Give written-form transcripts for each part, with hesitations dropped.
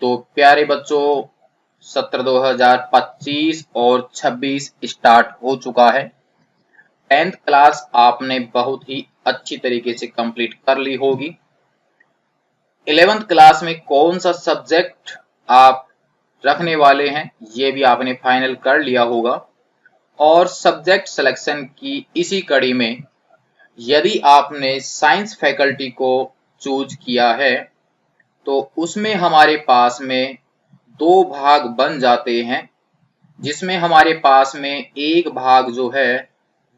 तो प्यारे बच्चों, सत्र 2025 और 26 स्टार्ट हो चुका है। 10th क्लास आपने बहुत ही अच्छी तरीके से कंप्लीट कर ली होगी। 11th क्लास में कौन सा सब्जेक्ट आप रखने वाले हैं ये भी आपने फाइनल कर लिया होगा। और सब्जेक्ट सिलेक्शन की इसी कड़ी में यदि आपने साइंस फैकल्टी को चूज किया है तो उसमें हमारे पास में दो भाग बन जाते हैं, जिसमें हमारे पास में एक भाग जो है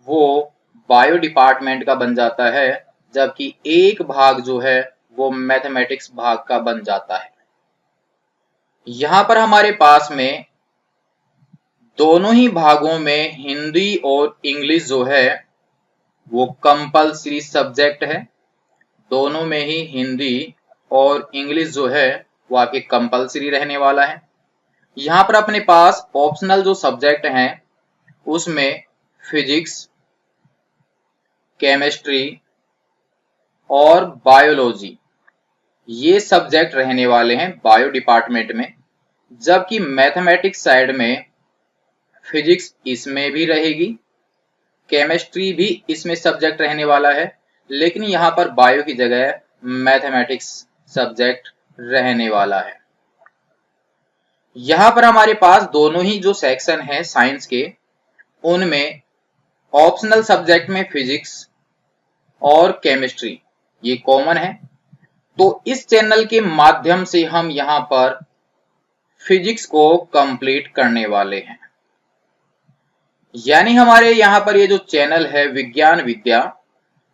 वो बायो डिपार्टमेंट का बन जाता है, जबकि एक भाग जो है वो मैथमेटिक्स भाग का बन जाता है। यहाँ पर हमारे पास में दोनों ही भागों में हिंदी और इंग्लिश जो है वो कंपल्सरी सब्जेक्ट है। दोनों में ही हिंदी और इंग्लिश जो है वो आपके कंपल्सरी रहने वाला है। यहाँ पर अपने पास ऑप्शनल जो सब्जेक्ट हैं उसमें फिजिक्स, केमिस्ट्री और बायोलॉजी ये सब्जेक्ट रहने वाले हैं बायो डिपार्टमेंट में, जबकि मैथमेटिक्स साइड में फिजिक्स इसमें भी रहेगी, केमिस्ट्री भी इसमें सब्जेक्ट रहने वाला है, लेकिन यहाँ पर बायो की जगह मैथमेटिक्स सब्जेक्ट रहने वाला है। यहाँ पर हमारे पास दोनों ही जो सेक्शन है साइंस के उनमें ऑप्शनल सब्जेक्ट में फिजिक्स और केमिस्ट्री ये कॉमन है। तो इस चैनल के माध्यम से हम यहाँ पर फिजिक्स को कंप्लीट करने वाले हैं। यानी हमारे यहाँ पर ये जो चैनल है विज्ञान विद्या,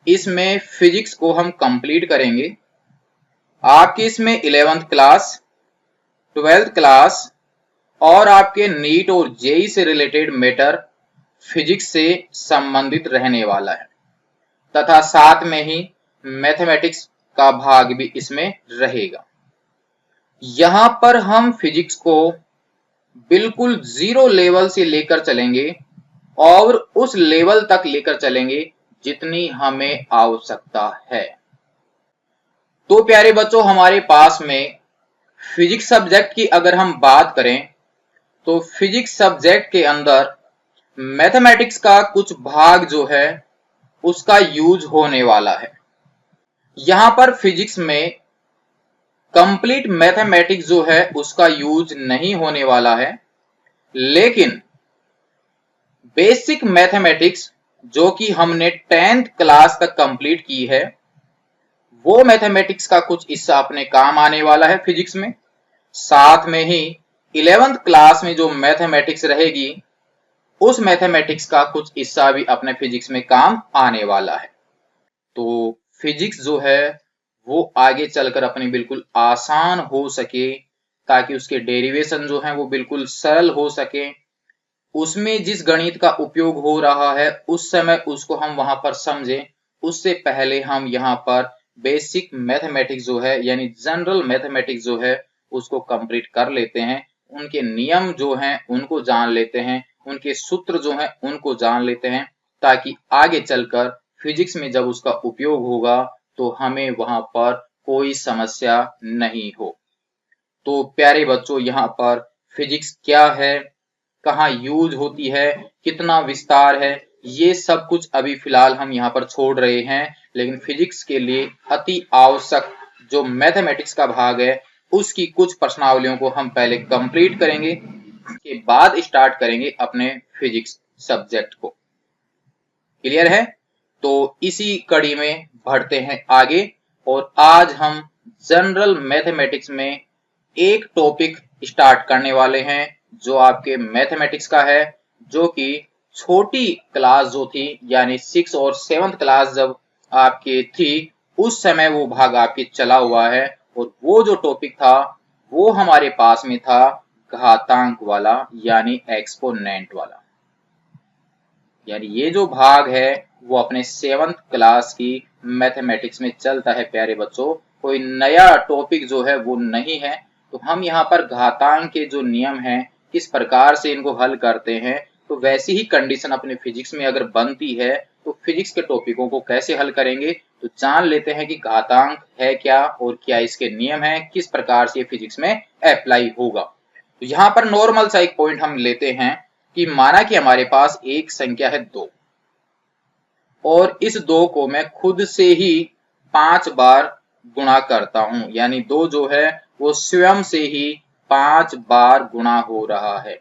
इसमें फिजिक्स को हम कंप्लीट करेंगे। आपकी इसमें 11th क्लास, 12th क्लास और आपके नीट और जेई से रिलेटेड मैटर फिजिक्स से संबंधित रहने वाला है, तथा साथ में ही मैथमेटिक्स का भाग भी इसमें रहेगा। यहाँ पर हम फिजिक्स को बिल्कुल जीरो लेवल से लेकर चलेंगे और उस लेवल तक लेकर चलेंगे जितनी हमें आवश्यकता है। तो प्यारे बच्चों, हमारे पास में फिजिक्स सब्जेक्ट की अगर हम बात करें तो फिजिक्स सब्जेक्ट के अंदर मैथमेटिक्स का कुछ भाग जो है उसका यूज होने वाला है। यहाँ पर फिजिक्स में कंप्लीट मैथमेटिक्स जो है उसका यूज नहीं होने वाला है, लेकिन बेसिक मैथमेटिक्स जो कि हमने 10th क्लास तक कंप्लीट की है वो मैथमेटिक्स का कुछ हिस्सा अपने काम आने वाला है फिजिक्स में। साथ में ही 11th क्लास में जो मैथमेटिक्स रहेगी उस मैथमेटिक्स का कुछ हिस्सा भी अपने फिजिक्स में काम आने वाला है। तो फिजिक्स जो है वो आगे चलकर अपनी बिल्कुल आसान हो सके, ताकि उसके डेरिवेशन जो हैं वो बिल्कुल सरल हो सके। उसमें जिस गणित का उपयोग हो रहा है उस समय उसको हम वहां पर समझें, उससे पहले हम यहाँ पर बेसिक मैथमेटिक्स जो है यानी जनरल मैथमेटिक्स जो है उसको कंप्लीट कर लेते हैं। उनके नियम जो हैं उनको जान लेते हैं, उनके सूत्र जो हैं उनको जान लेते हैं, ताकि आगे चलकर फिजिक्स में जब उसका उपयोग होगा तो हमें वहां पर कोई समस्या नहीं हो। तो प्यारे बच्चों, यहाँ पर फिजिक्स क्या है, कहाँ यूज होती है, कितना विस्तार है, ये सब कुछ अभी फिलहाल हम यहाँ पर छोड़ रहे हैं। लेकिन फिजिक्स के लिए अति आवश्यक जो मैथमेटिक्स का भाग है उसकी कुछ प्रश्नावलियों को हम पहले कंप्लीट करेंगे, उसके बाद स्टार्ट करेंगे अपने फिजिक्स सब्जेक्ट को। क्लियर है? तो इसी कड़ी में बढ़ते हैं आगे और आज हम जनरल मैथमेटिक्स में एक टॉपिक स्टार्ट करने वाले हैं जो आपके मैथमेटिक्स का है, जो कि छोटी क्लास जो थी यानी 6 और 7th क्लास जब आपकी थी उस समय वो भाग आपके चला हुआ है। और वो जो टॉपिक था वो हमारे पास में था घातांक वाला यानी एक्सपोनेंट वाला। यानी ये जो भाग है वो अपने 7th क्लास की मैथमेटिक्स में चलता है प्यारे बच्चों, कोई नया टॉपिक जो है वो नहीं है। तो हम यहाँ पर घातांक के जो नियम हैं किस प्रकार से इनको हल करते हैं, तो वैसी ही कंडीशन अपने फिजिक्स में अगर बनती है तो फिजिक्स के टॉपिकों को कैसे हल करेंगे, तो जान लेते हैं कि घातांक है क्या और क्या इसके नियम हैं, किस प्रकार से फिजिक्स में अप्लाई होगा। तो यहाँ पर नॉर्मल सा एक पॉइंट हम लेते हैं कि माना कि हमारे पास एक संख्या है 2 और इस 2 को मैं खुद से ही 5 बार गुणा करता हूं, यानी 2 जो है वो स्वयं से ही 5 बार गुणा हो रहा है।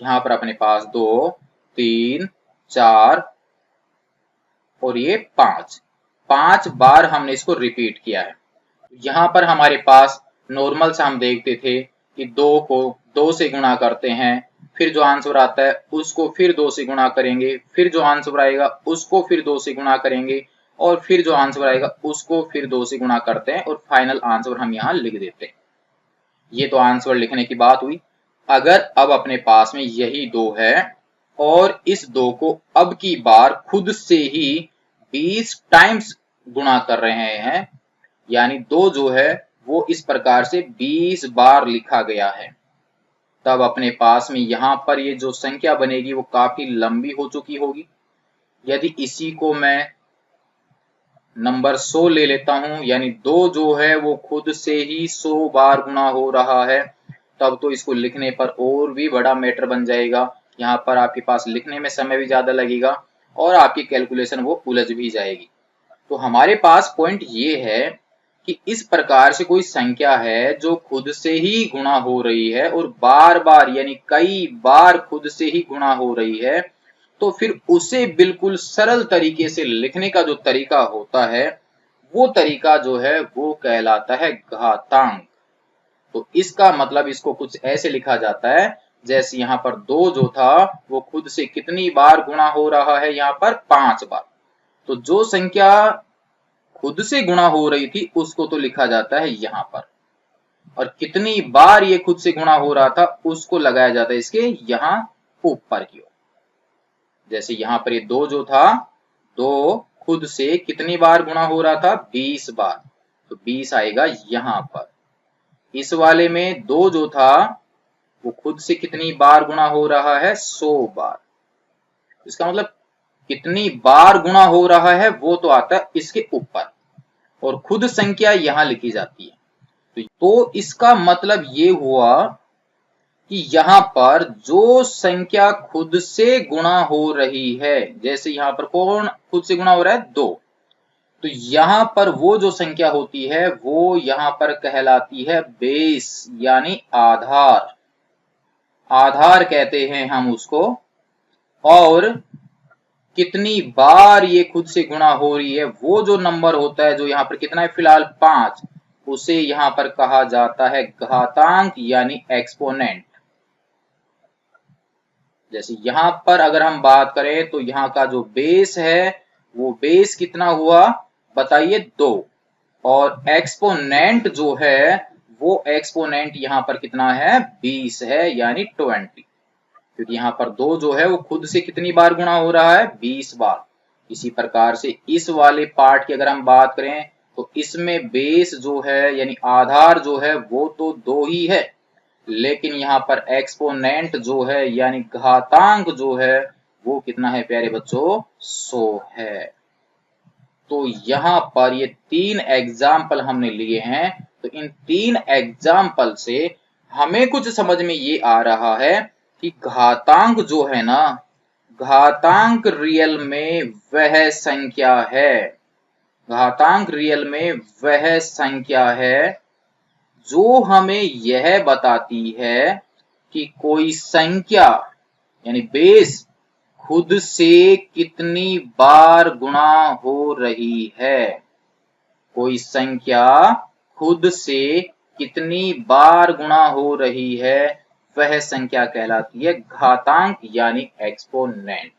यहाँ पर अपने पास 2, 3, 4 और ये 5 बार हमने इसको रिपीट किया है। यहाँ पर हमारे पास नॉर्मल सा हम देखते थे कि 2 को 2 से गुणा करते हैं, फिर जो आंसर आता है उसको फिर 2 से गुणा करेंगे, फिर जो आंसर आएगा उसको फिर 2 से गुणा करेंगे और फिर जो आंसर आएगा उसको फिर 2 से गुणा करते हैं और फाइनल आंसर हम यहाँ लिख देते हैं। ये तो आंसर लिखने की बात हुई। अगर अब अपने पास में यही 2 है और इस 2 को अब की बार खुद से ही 20 टाइम्स गुणा कर रहे हैं, यानी 2 जो है वो इस प्रकार से 20 बार लिखा गया है, तब अपने पास में यहाँ पर ये जो संख्या बनेगी वो काफी लंबी हो चुकी होगी। यदि इसी को मैं नंबर 100 ले लेता हूं, यानी 2 जो है वो खुद से ही 100 बार गुणा हो रहा है, तब तो इसको लिखने पर और भी बड़ा मैटर बन जाएगा। यहाँ पर आपके पास लिखने में समय भी ज्यादा लगेगा और आपकी कैलकुलेशन वो उलझ भी जाएगी। तो हमारे पास पॉइंट ये है कि इस प्रकार से कोई संख्या है जो खुद से ही गुणा हो रही है और बार बार यानी कई बार खुद से ही गुणा हो रही है, तो फिर उसे बिल्कुल सरल तरीके से लिखने का जो तरीका होता है वो तरीका जो है वो कहलाता है घातांक। तो इसका मतलब इसको कुछ ऐसे लिखा जाता है, जैसे यहाँ पर 2 जो था वो खुद से कितनी बार गुणा हो रहा है, यहाँ पर 5 बार। तो जो संख्या खुद से गुणा हो रही थी उसको तो लिखा जाता है यहाँ पर, और कितनी बार ये खुद से गुणा हो रहा था उसको लगाया जाता है इसके यहाँ ऊपर की ओर। जैसे यहाँ पर ये 2 जो था, 2 खुद से कितनी बार गुणा हो रहा था, 20 बार, तो 20 आएगा यहाँ पर। इस वाले में 2 जो था वो खुद से कितनी बार गुणा हो रहा है, 100 बार। इसका मतलब कितनी बार गुणा हो रहा है वो तो आता है इसके ऊपर और खुद संख्या यहां लिखी जाती है। तो इसका मतलब ये हुआ कि यहाँ पर जो संख्या खुद से गुणा हो रही है, जैसे यहाँ पर कौन खुद से गुणा हो रहा है, 2, तो यहाँ पर वो जो संख्या होती है वो यहाँ पर कहलाती है बेस यानी आधार। आधार कहते हैं हम उसको। और कितनी बार ये खुद से गुणा हो रही है वो जो नंबर होता है जो यहाँ पर कितना है फिलहाल 5, उसे यहाँ पर कहा जाता है घातांक यानी एक्सपोनेंट। जैसे यहाँ पर अगर हम बात करें तो यहाँ का जो बेस है वो बेस कितना हुआ बताइए, 2, और एक्सपोनेंट जो है वो एक्सपोनेंट यहाँ पर कितना है, 20 है यानी 20, क्योंकि यहाँ पर 2 जो है वो खुद से कितनी बार गुणा हो रहा है, 20 बार। इसी प्रकार से इस वाले पार्ट की अगर हम बात करें तो इसमें बेस जो है यानी आधार जो है वो तो 2 ही है, लेकिन यहाँ पर एक्सपोनेंट जो है यानी घातांक जो है वो कितना है प्यारे बच्चों, 100 है। तो यहाँ पर ये 3 एग्जाम्पल हमने लिए हैं, तो इन 3 एग्जाम्पल से हमें कुछ समझ में ये आ रहा है कि घातांक जो है ना, घातांक रियल में वह संख्या है, घातांक रियल में वह संख्या है जो हमें यह बताती है कि कोई संख्या यानी बेस खुद से कितनी बार गुणा हो रही है। कोई संख्या खुद से कितनी बार गुणा हो रही है वह संख्या कहलाती है घातांक यानी एक्सपोनेंट।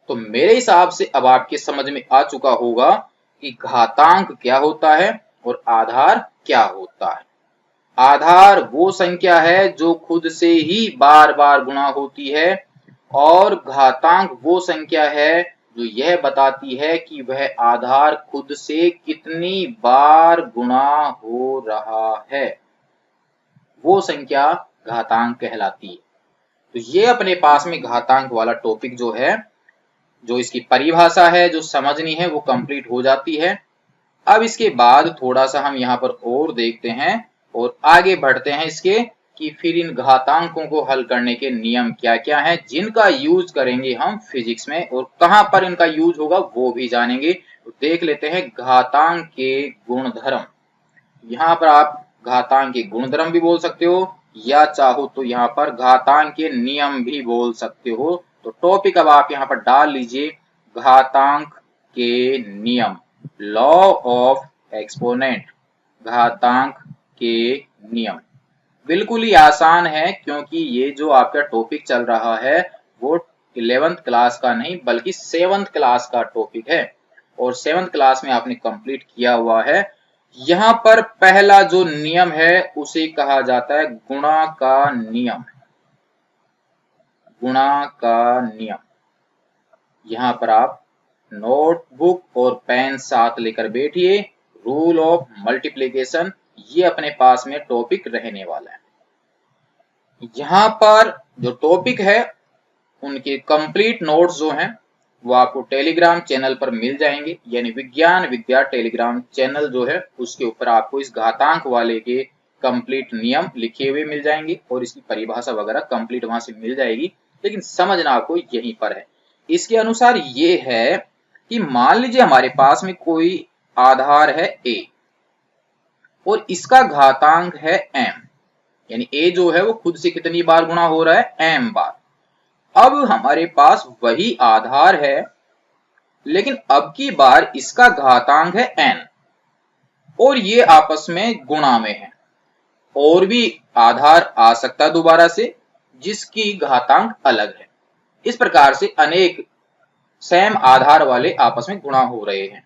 तो मेरे हिसाब से अब आपके समझ में आ चुका होगा कि घातांक क्या होता है और आधार क्या होता है। आधार वो संख्या है जो खुद से ही बार बार गुणा होती है और घातांक वो संख्या है जो यह बताती है कि वह आधार खुद से कितनी बार गुणा हो रहा है, वो संख्या घातांक कहलाती है। तो ये अपने पास में घातांक वाला टॉपिक जो है जो इसकी परिभाषा है जो समझनी है वो कंप्लीट हो जाती है। अब इसके बाद थोड़ा सा हम यहाँ पर और देखते हैं और आगे बढ़ते हैं इसके कि फिर इन घातांकों को हल करने के नियम क्या क्या हैं जिनका यूज करेंगे हम फिजिक्स में, और कहां पर इनका यूज होगा वो भी जानेंगे। तो देख लेते हैं घातांक के गुणधर्म। यहाँ पर आप घातांक के गुणधर्म भी बोल सकते हो या चाहो तो यहाँ पर घातांक के नियम भी बोल सकते हो। तो टॉपिक अब आप यहाँ पर डाल लीजिए घातांक के नियम, लॉ ऑफ एक्सपोनेंट, घातांक के नियम। बिल्कुल ही आसान है क्योंकि ये जो आपका टॉपिक चल रहा है वो 11th क्लास का नहीं बल्कि 7th क्लास का टॉपिक है और 7th क्लास में आपने कंप्लीट किया हुआ है। यहाँ पर पहला जो नियम है उसे कहा जाता है गुणा का नियम, गुणा का नियम। यहाँ पर आप नोटबुक और पेन साथ लेकर बैठिए। रूल ऑफ मल्टीप्लिकेशन ये अपने पास में टॉपिक रहने वाला है। यहाँ पर जो टॉपिक है उनके कंप्लीट नोट्स जो हैं वो आपको टेलीग्राम चैनल पर मिल जाएंगे, यानी विज्ञान विद्या टेलीग्राम चैनल जो है उसके ऊपर आपको इस घातांक वाले के कंप्लीट नियम लिखे हुए मिल जाएंगे और इसकी परिभाषा वगैरह कंप्लीट वहां से मिल जाएगी। लेकिन समझना आपको यहीं पर है। इसके अनुसार ये है कि मान लीजिए हमारे पास में कोई आधार है a और इसका घातांक है m, यानी a जो है वो खुद से कितनी बार गुणा हो रहा है, m बार। अब हमारे पास वही आधार है लेकिन अब की बार इसका घातांक है n और ये आपस में गुणा में है। और भी आधार आ सकता है दोबारा से जिसकी घातांक अलग है। इस प्रकार से अनेक सेम आधार वाले आपस में गुणा हो रहे हैं।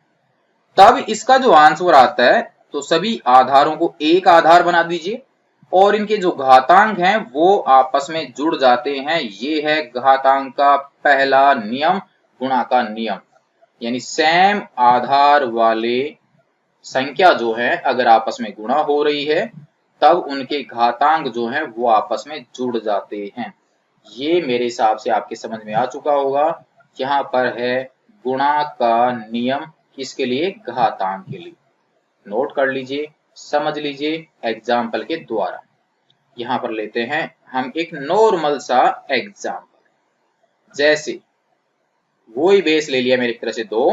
तब इसका जो आंसर आता है तो सभी आधारों को एक आधार बना दीजिए और इनके जो घातांक हैं वो आपस में जुड़ जाते हैं। ये है घातांक का पहला नियम, गुणा का नियम। यानी सेम आधार वाले संख्या जो है अगर आपस में गुणा हो रही है तब उनके घातांक जो हैं वो आपस में जुड़ जाते हैं। ये मेरे हिसाब से आपके समझ में आ चुका होगा। यहाँ पर है गुणा का नियम, किसके लिए, घातांक के लिए। नोट कर लीजिए, समझ लीजिए एग्जाम्पल के द्वारा। यहाँ पर लेते हैं हम एक नॉर्मल सा एग्जाम्पल। जैसे वो ही बेस ले लिया मेरी तरह से 2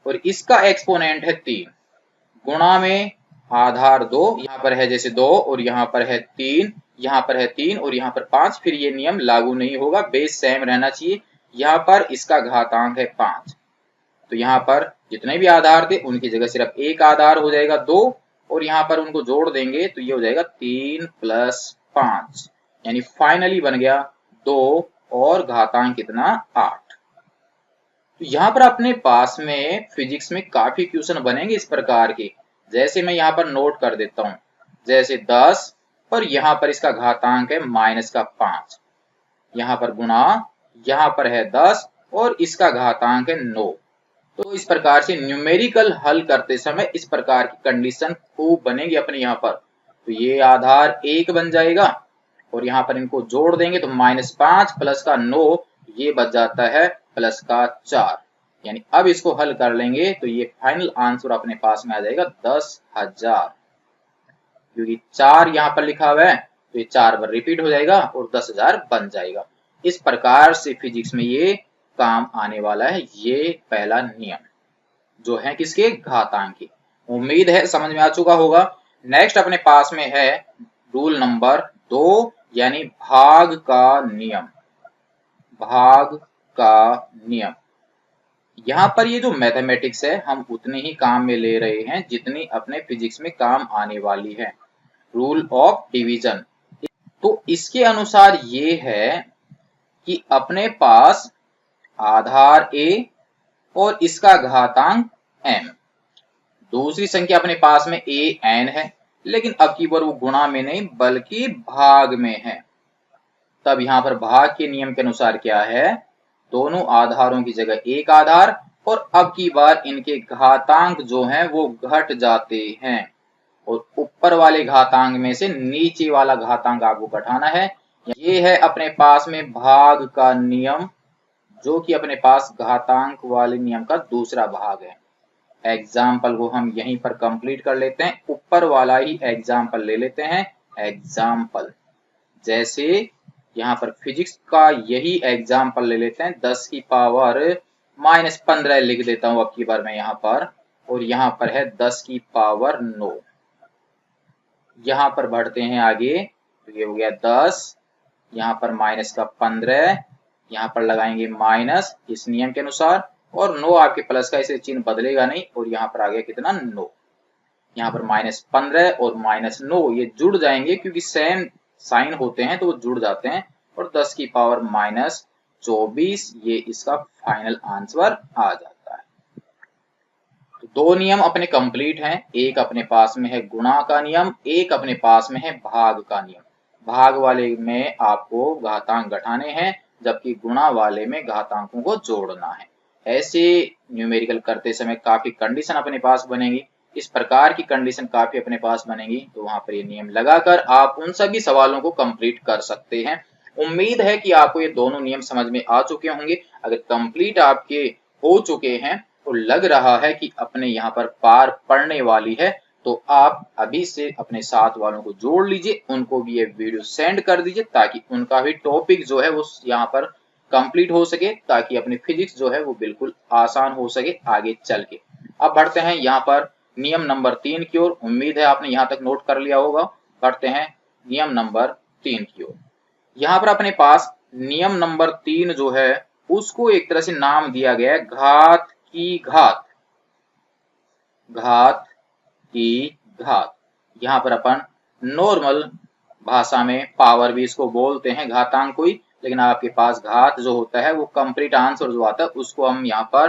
और इसका एक्सपोनेंट है 3, गुणा में आधार 2, यहाँ पर है जैसे 2 और यहाँ पर है 3, यहाँ पर है 3 और यहाँ पर 5। फिर ये नियम लागू नहीं होगा, बेस सेम रहना चाहिए। यहाँ पर इसका घातांक है 5, तो यहाँ पर जितने भी आधार थे उनकी जगह सिर्फ एक आधार हो जाएगा 2 और यहाँ पर उनको जोड़ देंगे तो ये हो जाएगा 3 + 5, यानी फाइनली बन गया 2 और घातांक कितना, 8। तो यहाँ पर अपने पास में फिजिक्स में काफी क्वेश्चन बनेंगे इस प्रकार के। जैसे मैं यहाँ पर नोट कर देता हूँ, जैसे 10 और यहाँ पर इसका घातांक है -5, यहाँ पर गुणा, यहाँ पर है 10 और इसका घातांक है 9। तो इस प्रकार से न्यूमेरिकल हल करते समय इस प्रकार की कंडीशन खूब बनेगी अपने यहाँ पर। तो ये आधार 1 बन जाएगा और यहाँ पर इनको जोड़ देंगे तो -5 प्लस का 9 ये बच जाता है प्लस का 4। यानी अब इसको हल कर लेंगे तो ये फाइनल आंसर अपने पास में आ जाएगा 10,000, क्योंकि 4 यहाँ पर लिखा हुआ है तो ये 4 बार रिपीट हो जाएगा और 10,000 बन जाएगा। इस प्रकार से फिजिक्स में ये काम आने वाला है। ये पहला नियम जो है किसके, घातांक के। उम्मीद है समझ में आ चुका होगा। नेक्स्ट अपने पास में है रूल नंबर 2 यानी भाग का नियम, भाग का नियम। यहाँ पर ये जो मैथमेटिक्स है हम उतने ही काम में ले रहे हैं जितनी अपने फिजिक्स में काम आने वाली है। रूल ऑफ डिवीजन, तो इसके अनुसार ये है कि अपने पास आधार a और इसका घातांक m, दूसरी संख्या अपने पास में an है लेकिन अब की बार वो गुणा में नहीं बल्कि भाग में है। तब यहाँ पर भाग के नियम के अनुसार क्या है, दोनों आधारों की जगह एक आधार और अब की बार इनके घातांक जो हैं वो घट जाते हैं और ऊपर वाले घातांक में से नीचे वाला घातांक आपको घटाना है। ये है अपने पास में भाग का नियम जो कि अपने पास घातांक वाले नियम का दूसरा भाग है। एग्जाम्पल को हम यहीं पर कंप्लीट कर लेते हैं, ऊपर वाला ही एग्जाम्पल ले लेते हैं। एग्जाम्पल जैसे यहाँ पर फिजिक्स का यही एग्जाम्पल ले लेते हैं, 10 की पावर -15 लिख देता हूं अब की बार मैं यहाँ पर, और यहाँ पर है 10 की पावर 9। यहाँ पर बढ़ते हैं आगे, तो ये हो गया 10, यहाँ पर माइनस का 15, यहाँ पर लगाएंगे माइनस इस नियम के अनुसार, और 9 आपके प्लस का, इसे चिन्ह बदलेगा नहीं, और यहाँ पर आ गया कितना 9। यहाँ पर -15 और -9 ये जुड़ जाएंगे क्योंकि सेम साइन होते हैं तो वो जुड़ जाते हैं, और 10 की पावर -24 ये इसका फाइनल आंसर आ जाता है। तो दो नियम अपने कंप्लीट हैं, एक अपने पास में है गुणा का नियम, एक अपने पास में है भाग का नियम। भाग वाले में आपको घातांक घटाने हैं, जबकि गुणा वाले में घातांकों को जोड़ना है। ऐसे न्यूमेरिकल करते समय काफी कंडीशन अपने पास बनेगी, इस प्रकार की कंडीशन काफी अपने पास बनेगी, तो वहां पर ये नियम लगाकर आप उन सभी सवालों को कंप्लीट कर सकते हैं। उम्मीद है कि आपको ये दोनों नियम समझ में आ चुके होंगे। अगर कंप्लीट आपके हो चुके हैं तो लग रहा है कि अपने यहाँ पर पार पड़ने वाली है, तो आप अभी से अपने साथ वालों को जोड़ लीजिए, उनको भी ये वीडियो सेंड कर दीजिए ताकि उनका भी टॉपिक जो है वो यहाँ पर कंप्लीट हो सके, ताकि अपनी फिजिक्स जो है वो बिल्कुल आसान हो सके आगे चल के। अब बढ़ते हैं यहाँ पर नियम नंबर 3 की ओर। उम्मीद है आपने यहाँ तक नोट कर लिया होगा। बढ़ते हैं नियम नंबर 3 की ओर। यहाँ पर अपने पास नियम नंबर 3 जो है उसको एक तरह से नाम दिया गया है घात की घात। घात की घात, यहाँ पर अपन नॉर्मल भाषा में पावर भी इसको बोलते हैं, घातांक को ही, लेकिन आपके पास घात जो होता है वो कंप्लीट आंसर जो आता है उसको हम यहाँ पर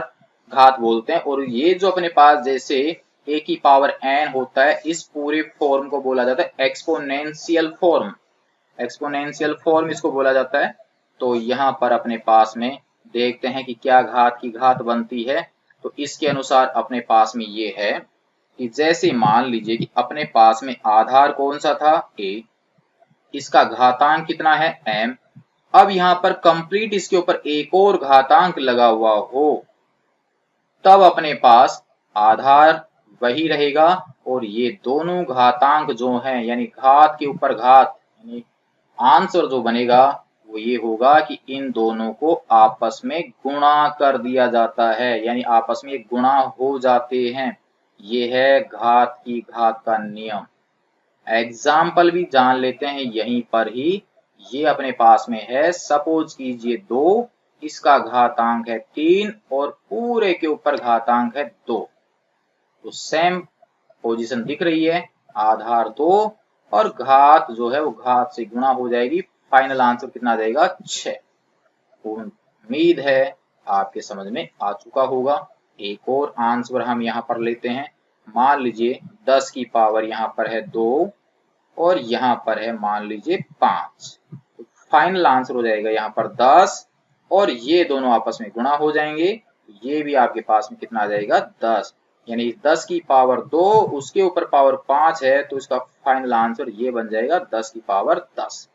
घात बोलते हैं। और ये जो अपने पास जैसे a की पावर n होता है, इस पूरे फॉर्म को बोला जाता है एक्सपोनेंशियल फॉर्म। एक्सपोनेंशियल फॉर्म इसको बोला जाता है। तो यहाँ पर अपने पास में देखते हैं कि क्या घात की घात बनती है। तो इसके अनुसार अपने पास में ये है कि जैसे मान लीजिए कि अपने पास में आधार कौन सा था a, इसका घातांक कितना है m। अब यहाँ पर कंप्लीट इसके ऊपर एक और घातांक लगा हुआ हो, तब अपने पास आधार वही रहेगा, और ये दोनों घातांक जो हैं यानी घात के ऊपर घात, यानी आंसर जो बनेगा वो ये होगा कि इन दोनों को आपस में गुणा कर दिया जाता है, यानी आपस में गुणा हो जाते हैं। ये है घात की घात का नियम। एग्जाम्पल भी जान लेते हैं यहीं पर ही। ये अपने पास में है, सपोज कीजिए 2, इसका घातांक है 3 और पूरे के ऊपर घातांक है 2। तो सेम पोजीशन दिख रही है, आधार 2 और घात जो है वो घात से गुणा हो जाएगी। फाइनल आंसर कितना आ जाएगा 6। उम्मीद है आपके समझ में आ चुका होगा। एक और आंसर हम यहाँ पर लेते हैं। मान लीजिए 10 की पावर यहाँ पर है 2 और यहाँ पर है मान लीजिए 5। तो फाइनल आंसर हो जाएगा यहाँ पर 10 और ये दोनों आपस में गुणा हो जाएंगे। ये भी आपके पास में कितना आ जाएगा 10, यानी 10 की पावर 2 उसके ऊपर पावर 5 है, तो इसका फाइनल आंसर ये बन जाएगा 10 की पावर 10।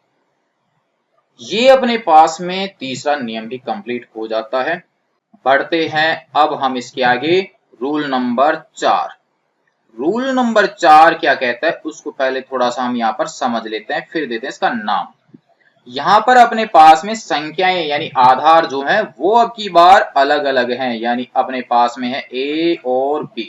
ये अपने पास में तीसरा नियम भी कंप्लीट हो जाता है। बढ़ते हैं अब हम इसके आगे रूल नंबर 4। रूल नंबर 4 क्या कहता है उसको पहले थोड़ा सा हम यहाँ पर समझ लेते हैं, फिर देते हैं इसका नाम। यहाँ पर अपने पास में संख्याएं यानी आधार जो है वो अब की बार अलग अलग हैं, यानी अपने पास में है a और b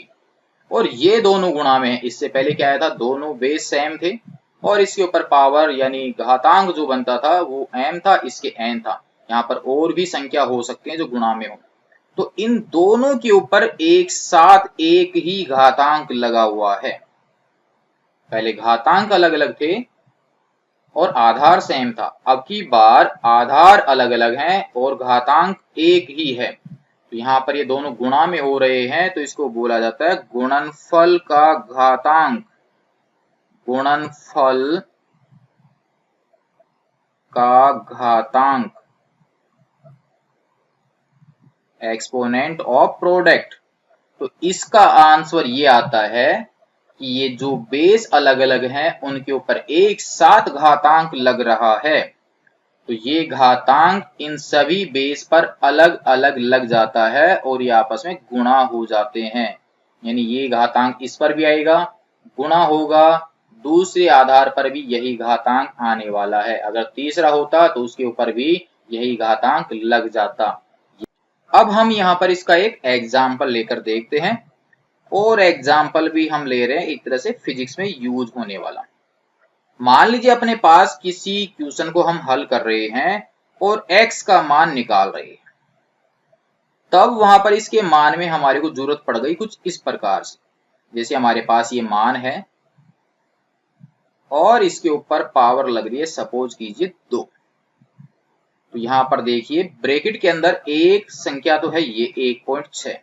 और ये दोनों गुणा में है। इससे पहले क्या आया था, दोनों बेस सेम थे और इसके ऊपर पावर यानी घातांक जो बनता था वो m था, इसके n था। यहाँ पर और भी संख्या हो सकती है जो गुणा में हो। तो इन दोनों के ऊपर एक साथ एक ही घातांक लगा हुआ है। पहले घातांक अलग अलग थे और आधार सेम था, अब की बार आधार अलग अलग हैं और घातांक एक ही है। तो यहाँ पर ये दोनों गुणा में हो रहे हैं, तो इसको बोला जाता है गुणनफल का घातांक। गुणनफल का घातांक, एक्सपोनेंट ऑफ प्रोडक्ट। तो इसका आंसर ये आता है कि ये जो बेस अलग अलग हैं उनके ऊपर एक साथ घातांक लग रहा है। तो ये घातांक इन सभी बेस पर अलग अलग लग जाता है और ये आपस में गुणा हो जाते हैं। यानी ये घातांक इस पर भी आएगा, गुणा होगा, दूसरे आधार पर भी यही घातांक आने वाला है। अगर तीसरा होता तो उसके ऊपर भी यही घातांक लग जाता। अब हम यहाँ पर इसका एक एग्जाम्पल लेकर देखते हैं, और एग्जाम्पल भी हम ले रहे हैं एक तरह से फिजिक्स में यूज होने वाला। मान लीजिए अपने पास किसी क्वेश्चन को हम हल कर रहे हैं और x का मान निकाल रहे हैं। तब वहां पर इसके मान में हमारे को जरूरत पड़ गई कुछ इस प्रकार से, जैसे हमारे पास ये मान है और इसके ऊपर पावर लग रही है, सपोज कीजिए 2। तो यहां पर देखिए ब्रैकेट के अंदर एक संख्या तो है ये 1.6,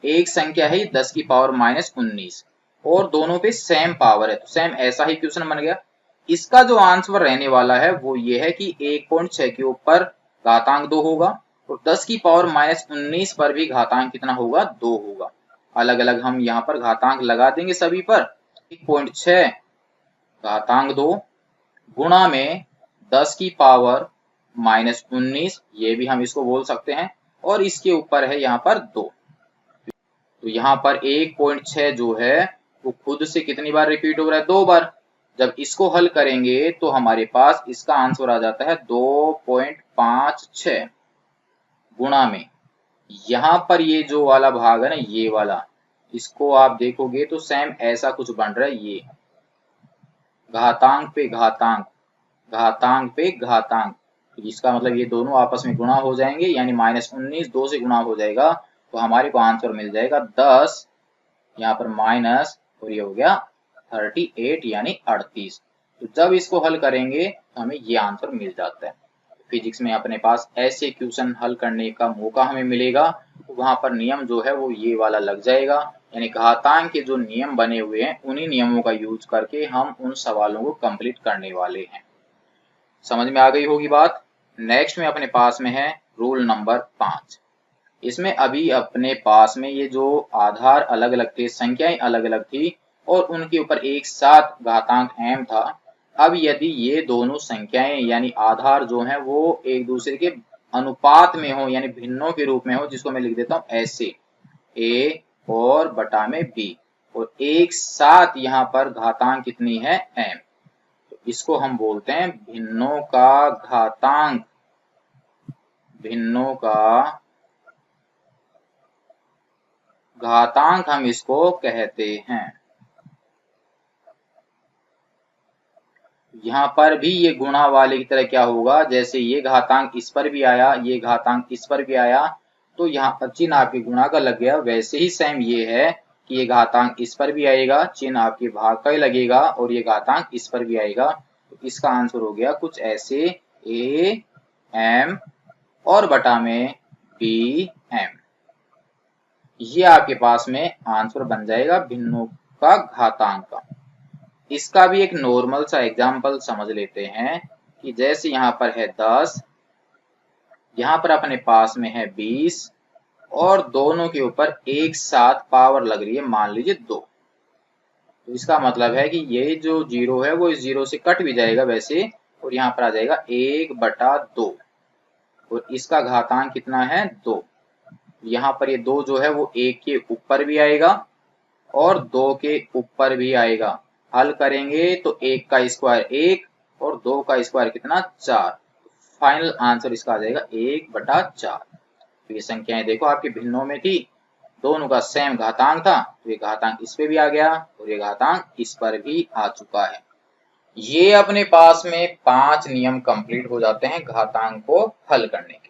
एक संख्या है 10 की पावर -19, और दोनों पे सेम पावर है, तो सेम ऐसा ही क्वेश्चन बन गया। इसका जो आंसर रहने वाला है वो ये है कि 1.6 के ऊपर घातांक 2 होगा और 10 की पावर -19 पर भी घातांक कितना होगा, 2 होगा। अलग अलग हम यहाँ पर घातांक लगा देंगे सभी पर। 1.6 घातांक 2 गुणा में 10 की पावर -19, ये भी हम इसको बोल सकते हैं, और इसके ऊपर है यहाँ पर 2। तो यहाँ पर 1.6 जो है वो खुद से कितनी बार रिपीट हो रहा है, 2 बार। जब इसको हल करेंगे तो हमारे पास इसका आंसर आ जाता है 2.56 गुणा में यहाँ पर ये जो वाला भाग है ना, ये वाला, इसको आप देखोगे तो सेम ऐसा कुछ बन रहा है, ये घातांक पे घातांक, घातांक पे घातांक। तो इसका मतलब ये दोनों आपस में गुणा हो जाएंगे, यानी -19 2 से गुणा हो जाएगा, तो हमारे को आंसर मिल जाएगा 10, यहाँ पर माइनस, और ये हो गया 38 यानी 38। तो जब इसको हल करेंगे तो हमें ये आंसर मिल जाता है। फिजिक्स में अपने पास ऐसे क्वेश्चन हल करने का मौका हमें मिलेगा, तो वहां पर नियम जो है वो ये वाला लग जाएगा। यानी घातांक के जो नियम बने हुए हैं उन्हीं नियमों का यूज करके हम उन सवालों को कंप्लीट करने वाले हैं। समझ में आ गई होगी बात। नेक्स्ट में अपने पास में है रूल नंबर 5। इसमें अभी अपने पास में ये जो आधार अलग अलग थे, संख्याएं अलग अलग थी, और उनके ऊपर एक साथ घातांक m था। अब यदि ये दोनों संख्याएं यानी आधार जो हैं वो एक दूसरे के अनुपात में हो, यानी भिन्नों के रूप में हो, जिसको मैं लिख देता हूं ऐसे a और बटा में b, और एक साथ यहाँ पर घातांक कितनी है, m। तो इसको हम बोलते हैं भिन्नों का घातांक, भिन्नों का घातांक हम इसको कहते हैं। यहाँ पर भी ये गुणा वाले की तरह क्या होगा, जैसे ये घातांक इस पर भी आया, ये घातांक इस पर भी आया, तो यहाँ पर चिन्ह आपके गुणा का लग गया। वैसे ही सेम ये है कि ये घातांक इस पर भी आएगा, चिन्ह आपके भाग का ही लगेगा, और ये घातांक इस पर भी आएगा। तो इसका आंसर हो गया कुछ ऐसे a m और बटा में b m। ये आपके पास में आंसर बन जाएगा भिन्नों का घातांक का। इसका भी एक नॉर्मल सा एग्जांपल समझ लेते हैं कि जैसे यहाँ पर है 10, यहाँ पर अपने पास में है 20, और दोनों के ऊपर एक साथ पावर लग रही है मान लीजिए 2। तो इसका मतलब है कि ये जो 0 है वो इस 0 से कट भी जाएगा वैसे, और यहाँ पर आ जाएगा 1/2, और इसका घातांक कितना है, 2। यहाँ पर ये 2 जो है वो 1 के ऊपर भी आएगा और 2 के ऊपर भी आएगा। हल करेंगे तो 1 का स्क्वायर 1 और 2 का स्क्वायर कितना, 4। फाइनल आंसर इसका आ जाएगा 1/4। तो ये संख्याएं देखो आपके भिन्नों में थी, दोनों का सेम घातांक था, तो ये घातांक इस पे भी आ गया और ये घातांक इस पर भी आ चुका है। ये अपने पास में 5 नियम कंप्लीट हो जाते हैं घातांक को हल करने के।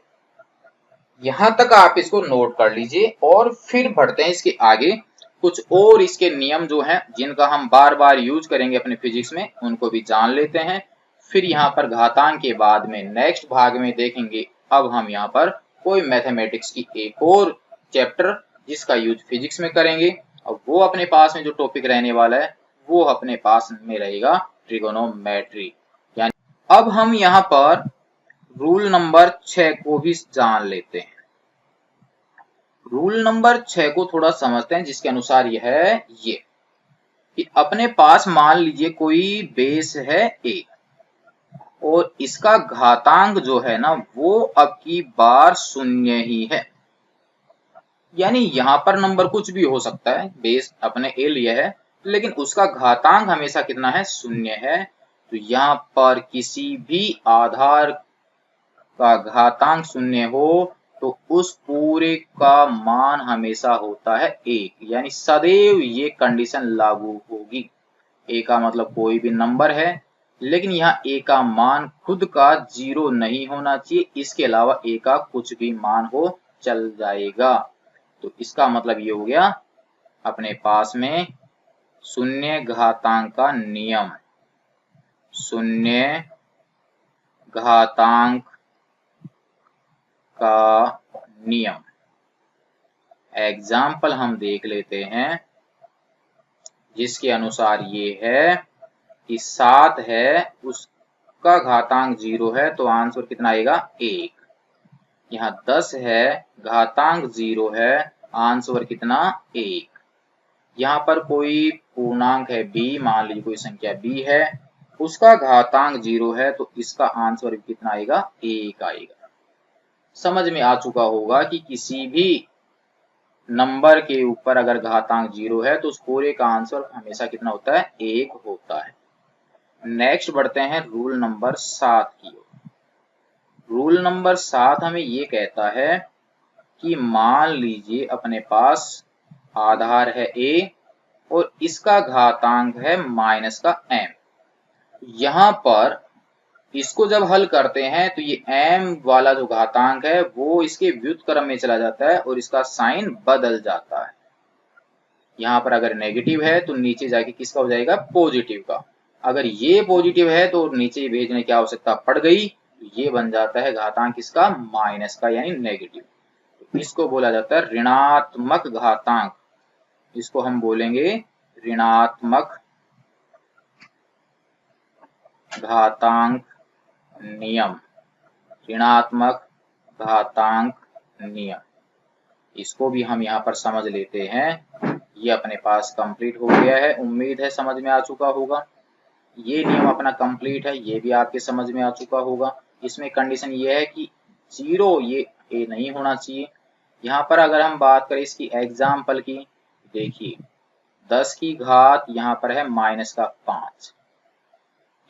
यहां तक आप इसको नोट कर लीजिए और फिर बढ़ते हैं इसके आगे। कुछ और इसके नियम जो हैं जिनका हम बार बार यूज करेंगे अपने फिजिक्स में, उनको भी जान लेते हैं। फिर यहाँ पर घातांक के बाद में नेक्स्ट भाग में देखेंगे अब हम यहाँ पर कोई मैथमेटिक्स की एक और चैप्टर जिसका यूज फिजिक्स में करेंगे। अब वो अपने पास में जो टॉपिक रहने वाला है वो अपने पास में रहेगा ट्रिगोनोमेट्री। यानी अब हम यहाँ पर रूल नंबर 6 को भी जान लेते हैं। रूल नंबर 6 को थोड़ा समझते हैं, जिसके अनुसार यह है ये कि अपने पास मान लीजिए कोई बेस है a और इसका घातांक जो है ना वो अब की बार 0 ही है। यानी यहां पर नंबर कुछ भी हो सकता है, बेस अपने ए लिया है, लेकिन उसका घातांक हमेशा कितना है, 0 है। तो यहाँ पर किसी भी आधार का घातांक 0 हो तो उस पूरे का मान हमेशा होता है 1, यानी सदैव ये कंडीशन लागू होगी। ए का मतलब कोई भी नंबर है, लेकिन यहाँ ए का मान खुद का 0 नहीं होना चाहिए, इसके अलावा ए का कुछ भी मान हो चल जाएगा। तो इसका मतलब ये हो गया अपने पास में शून्य घातांक का नियम, शून्य घातांक का नियम। एग्जाम्पल हम देख लेते हैं जिसके अनुसार ये है कि 7 है, उसका घातांक 0 है तो आंसर कितना आएगा, 1। यहाँ 10 है, घातांक 0 है, आंसर कितना, 1। यहाँ पर कोई पूर्णांक है b, मान लीजिए कोई संख्या b है, उसका घातांक 0 है तो इसका आंसर कितना आएगा, 1 आएगा। समझ में आ चुका होगा कि किसी भी नंबर के ऊपर अगर घातांक 0 है तो उस पूरे का आंसर हमेशा कितना होता है, 1 होता है। नेक्स्ट बढ़ते हैं रूल नंबर 7 की ओर। रूल नंबर 7 हमें ये कहता है कि मान लीजिए अपने पास आधार है a और इसका घातांक है माइनस का m। यहां पर इसको जब हल करते हैं तो ये m वाला जो घातांक है वो इसके व्युत्क्रम में चला जाता है और इसका साइन बदल जाता है। यहाँ पर अगर नेगेटिव है तो नीचे जाके किसका हो जाएगा, पॉजिटिव का। अगर ये पॉजिटिव है तो नीचे भेजने की आवश्यकता पड़ गई, तो ये बन जाता है घातांक इसका माइनस का यानी नेगेटिव। तो इसको बोला जाता है ऋणात्मक घातांक, इसको हम बोलेंगे ऋणात्मक घातांक नियम, ऋणात्मक घातांक नियम। इसको भी हम यहाँ पर समझ लेते हैं। ये अपने पास कंप्लीट हो गया है, उम्मीद है समझ में आ चुका होगा। ये नियम अपना कंप्लीट है, ये भी आपके समझ में आ चुका होगा। इसमें कंडीशन ये है कि 0 ये ए नहीं होना चाहिए। यहाँ पर अगर हम बात करें इसकी एग्जाम्पल की, देखिए 10 की घात यहाँ पर है माइनस का 5,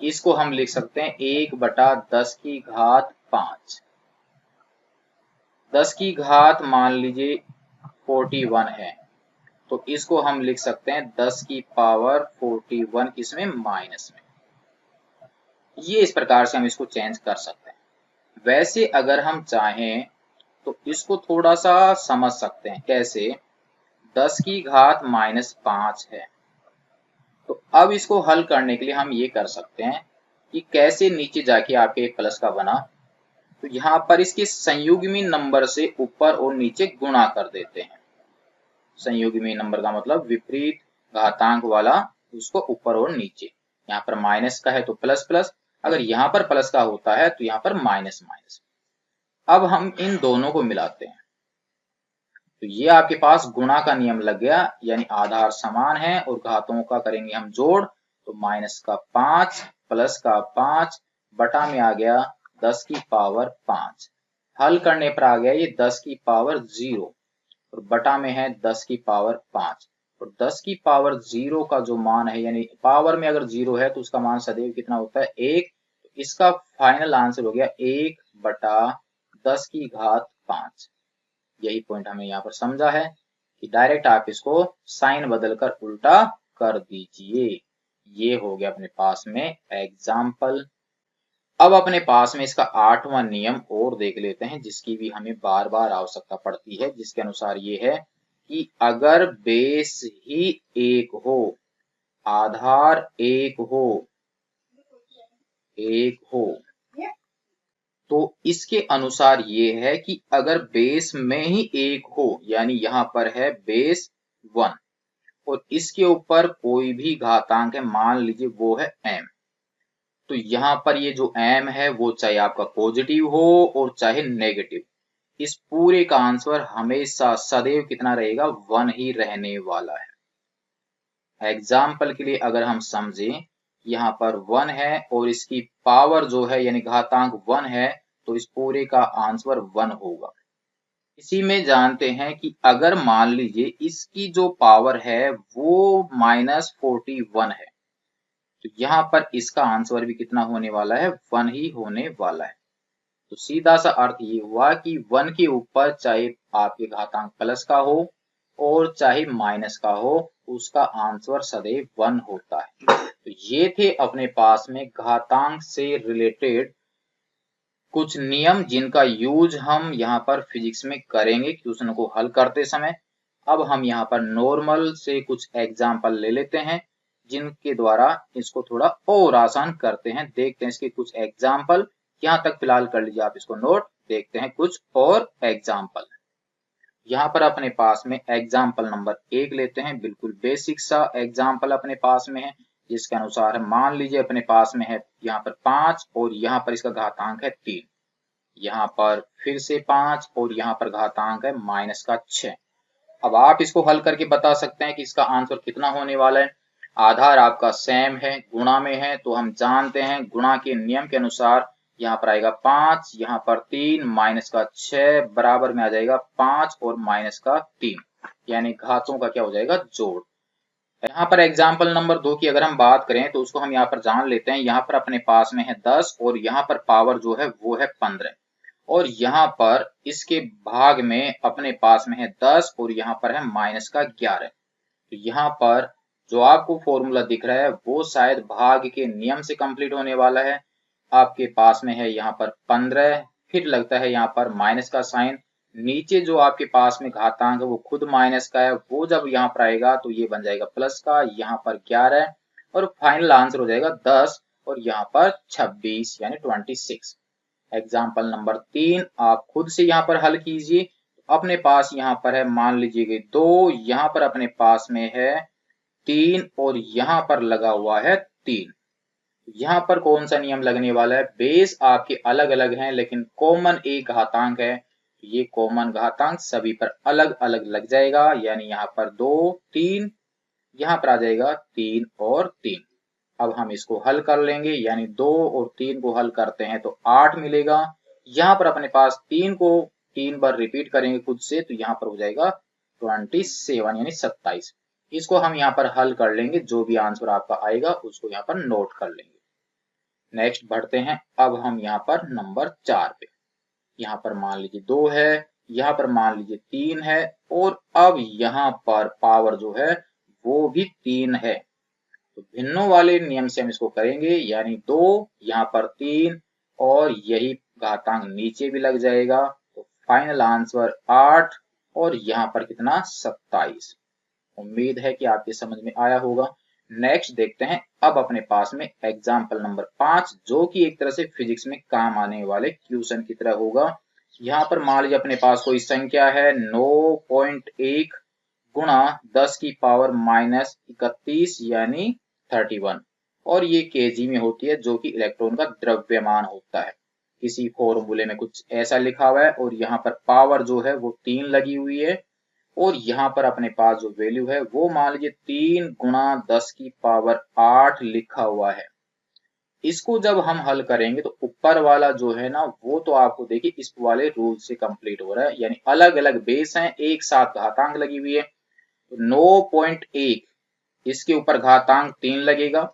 इसको हम लिख सकते हैं 1/10 की घात 5। 10 की घात मान लीजिए 41 है, तो इसको हम लिख सकते हैं 10 की पावर 41 किसमें, माइनस में। ये इस प्रकार से हम इसको चेंज कर सकते हैं। वैसे अगर हम चाहें तो इसको थोड़ा सा समझ सकते हैं, कैसे, 10 की घात -5 है, तो अब इसको हल करने के लिए हम ये कर सकते हैं कि कैसे नीचे जाके आपके एक प्लस का बना, तो यहाँ पर इसके संयुग्मी नंबर से ऊपर और नीचे गुणा कर देते हैं। संयुग्मी नंबर का मतलब विपरीत घातांक वाला, उसको ऊपर और नीचे। यहाँ पर माइनस का है तो प्लस प्लस, अगर यहाँ पर प्लस का होता है तो यहाँ पर माइनस माइनस। अब हम इन दोनों को मिलाते हैं तो ये आपके पास गुणा का नियम लग गया, यानी आधार समान है और घातों का करेंगे हम जोड़, तो माइनस का 5 प्लस का 5 बटा में आ गया 10 की पावर 5। हल करने पर आ गया ये 10 की पावर 0 और बटा में है 10 की पावर 5। और 10 की पावर 0 का जो मान है, यानी पावर में अगर 0 है तो उसका मान सदैव कितना होता है, 1। तो इसका फाइनल आंसर हो गया 1/10 की घात 5। यही पॉइंट हमें यहाँ पर समझा है कि डायरेक्ट आप इसको साइन बदलकर उल्टा कर दीजिए। ये हो गया अपने पास में एग्जाम्पल। अब अपने पास में इसका 8वां नियम और देख लेते हैं, जिसकी भी हमें बार बार आवश्यकता पड़ती है, जिसके अनुसार ये है कि अगर बेस ही एक हो, आधार एक हो तो इसके अनुसार ये है कि अगर बेस में ही एक हो, यानी यहां पर है बेस 1 और इसके ऊपर कोई भी घातांक है, मान लीजिए वो है m, तो यहां पर ये जो m है वो चाहे आपका पॉजिटिव हो और चाहे नेगेटिव, इस पूरे का आंसर हमेशा सदैव कितना रहेगा, 1 ही रहने वाला है। एग्जाम्पल के लिए अगर हम समझें यहाँ पर 1 है और इसकी पावर जो है यानी घातांक 1 है, तो इस पूरे का आंसर 1 होगा। इसी में जानते हैं कि अगर मान लीजिए इसकी जो पावर है वो -41 है, तो यहाँ पर इसका आंसर भी कितना होने वाला है, 1 ही होने वाला है। तो सीधा सा अर्थ ये हुआ कि 1 के ऊपर चाहे आपके घातांक प्लस का हो और चाहे माइनस का हो, उसका आंसर सदैव 1 होता है। तो ये थे अपने पास में घातांक से रिलेटेड कुछ नियम जिनका यूज हम यहाँ पर फिजिक्स में करेंगे क्वेश्चन को हल करते समय। अब हम यहाँ पर नॉर्मल से कुछ एग्जाम्पल ले लेते हैं जिनके द्वारा इसको थोड़ा और आसान करते हैं। देखते हैं इसके कुछ एग्जाम्पल, यहाँ तक फिलहाल कर लीजिए आप इसको नोट। देखते हैं कुछ और एग्जाम्पल। यहाँ पर अपने पास में एग्जाम्पल नंबर 1 लेते हैं। बिल्कुल बेसिक सा एग्जाम्पल अपने पास में है, जिसके अनुसार हम मान लीजिए अपने पास में है यहाँ पर 5 और यहाँ पर इसका घातांक है 3। यहाँ पर फिर से 5 और यहाँ पर घातांक है -6। अब आप इसको हल करके बता सकते हैं कि इसका आंसर कितना होने वाला है। आधार आपका सेम है, गुणा में है, तो हम जानते हैं गुणा के नियम के अनुसार यहाँ पर आएगा 5, यहाँ पर 3, -6 बराबर में आ जाएगा 5 और -3, यानी घातों का क्या हो जाएगा, जोड़। यहाँ पर एग्जाम्पल नंबर 2 की अगर हम बात करें तो उसको हम यहाँ पर जान लेते हैं। यहाँ पर अपने पास में है 10 और यहाँ पर पावर जो है वो है 15 और यहाँ पर इसके भाग में अपने पास में है 10 और यहाँ पर है -11। तो यहाँ पर जो आपको फॉर्मूला दिख रहा है वो शायद भाग के नियम से कंप्लीट होने वाला है। आपके पास में है यहाँ पर 15, फिर लगता है यहाँ पर माइनस का साइन, नीचे जो आपके पास में घातांक है वो खुद माइनस का है, वो जब यहाँ पर आएगा तो ये बन जाएगा प्लस का, यहाँ पर 11 और फाइनल आंसर हो जाएगा 10 और यहाँ पर 26 यानी 26। एग्जाम्पल नंबर 3 आप खुद से यहाँ पर हल कीजिए। अपने पास यहाँ पर है मान लीजिए 2, यहाँ पर अपने पास में है 3 और यहाँ पर लगा हुआ है 3। यहाँ पर कौन सा नियम लगने वाला है, बेस आपके अलग अलग हैं लेकिन कॉमन एक घातांक है, ये कॉमन घातांक सभी पर अलग अलग लग जाएगा, यानी यहाँ पर 2 3, यहाँ पर आ जाएगा 3 और 3। अब हम इसको हल कर लेंगे, यानी 2 और 3 को हल करते हैं तो 8 मिलेगा। यहाँ पर अपने पास 3 को 3 बार रिपीट करेंगे खुद से तो यहाँ पर हो जाएगा 27 यानी 27। इसको हम यहाँ पर हल कर लेंगे, जो भी आंसर आपका आएगा उसको यहाँ पर नोट कर लेंगे। नेक्स्ट बढ़ते हैं। अब हम यहाँ पर नंबर 4 पे, यहाँ पर मान लीजिए 2 है, यहाँ पर मान लीजिए 3 है और अब यहाँ पर पावर जो है वो भी 3 है। तो भिन्नों वाले नियम से हम इसको करेंगे, यानी 2 यहाँ पर 3 और यही घातांक नीचे भी लग जाएगा, तो फाइनल आंसर 8 और यहाँ पर कितना 27। उम्मीद है कि आपके समझ में आया होगा। नेक्स्ट देखते हैं अब अपने पास में एग्जाम्पल नंबर 5, जो कि एक तरह से फिजिक्स में काम आने वाले क्वेश्चन की तरह होगा। यहाँ पर मान लीजिए अपने पास कोई संख्या है 9.1 गुणा 10 की पावर -31 यानी 31 और ये केजी में होती है, जो कि इलेक्ट्रॉन का द्रव्यमान होता है। किसी फॉर्मूले में कुछ ऐसा लिखा हुआ है और यहाँ पर पावर जो है वो 3 लगी हुई है और यहाँ पर अपने पास जो वैल्यू है वो मान लीजिए 3 गुणा 10 की पावर 8 लिखा हुआ है। इसको जब हम हल करेंगे तो ऊपर वाला जो है ना वो तो आपको देखिए इस वाले रूल से कंप्लीट हो रहा है, यानी अलग अलग बेस हैं, एक साथ घातांक लगी हुई है। तो 9.1 इसके ऊपर घातांक 3 लगेगा,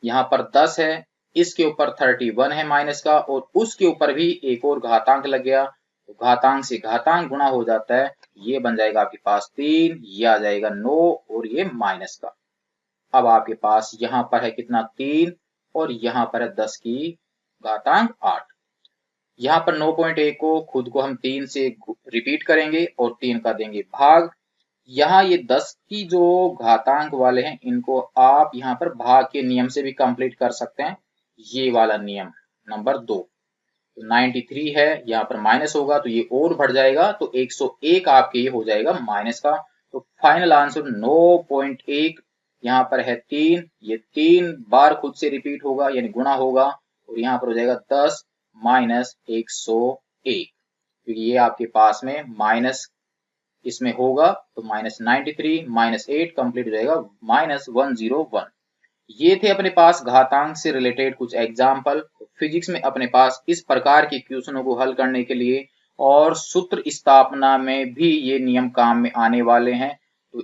यहाँ पर 10 है, इसके ऊपर 31 है माइनस का और उसके ऊपर भी एक और घातांक लग गया, तो घातांक से घातांक गुणा हो जाता है, ये बन जाएगा आपके पास 3, ये आ जाएगा 9 और ये माइनस का। अब आपके पास यहाँ पर है कितना 3 और यहाँ पर है 10 की घातांक 8। यहाँ पर 9.1 को खुद को हम 3 से रिपीट करेंगे और 3 का देंगे भाग। यहाँ ये 10 की जो घातांक वाले हैं इनको आप यहाँ पर भाग के नियम से भी कंप्लीट कर सकते हैं, ये वाला नियम नंबर 2। तो 93 है, यहाँ पर माइनस होगा तो ये और बढ़ जाएगा, तो 101 आपके ये हो जाएगा माइनस का। तो फाइनल आंसर 9.1, यहाँ पर है 3, ये 3 बार खुद से रिपीट होगा यानी गुणा होगा और यहाँ पर हो जाएगा 10 माइनस 101, क्योंकि ये आपके पास में माइनस इसमें होगा तो -93 -8 कंप्लीट हो जाएगा -101। ये थे अपने पास घातांक से रिलेटेड कुछ एग्जाम्पल। फिजिक्स में अपने पास इस प्रकार के क्वेश्चनों को हल करने के लिए और सूत्र स्थापना में भी ये नियम काम में आने वाले हैं। तो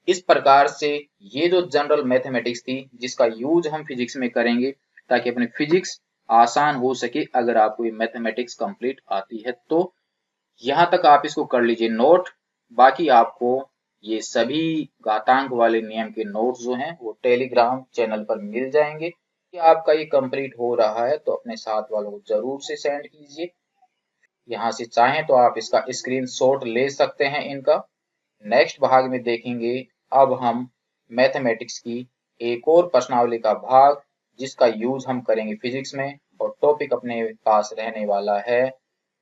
इस प्रकार से ये जो जनरल मैथमेटिक्स थी जिसका यूज हम फिजिक्स में करेंगे ताकि अपने फिजिक्स आसान हो सके अगर आपको ये मैथमेटिक्स कंप्लीट आती है तो। यहाँ तक आप इसको कर लीजिए नोट। बाकी आपको ये सभी घातांक वाले नियम के नोट्स जो हैं वो टेलीग्राम चैनल पर मिल जाएंगे। कि आपका ये कंप्लीट हो रहा है तो अपने साथ वालों को जरूर से सेंड कीजिए। यहाँ से चाहें तो आप इसका स्क्रीनशॉट ले सकते हैं इनका। नेक्स्ट भाग में देखेंगे अब हम मैथमेटिक्स की एक और प्रश्नावली का भाग जिसका यूज हम करेंगे फिजिक्स में, और टॉपिक अपने पास रहने वाला है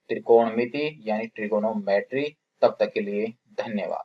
त्रिकोणमिति यानी ट्रिगोनोमेट्री। तब तक के लिए धन्यवाद।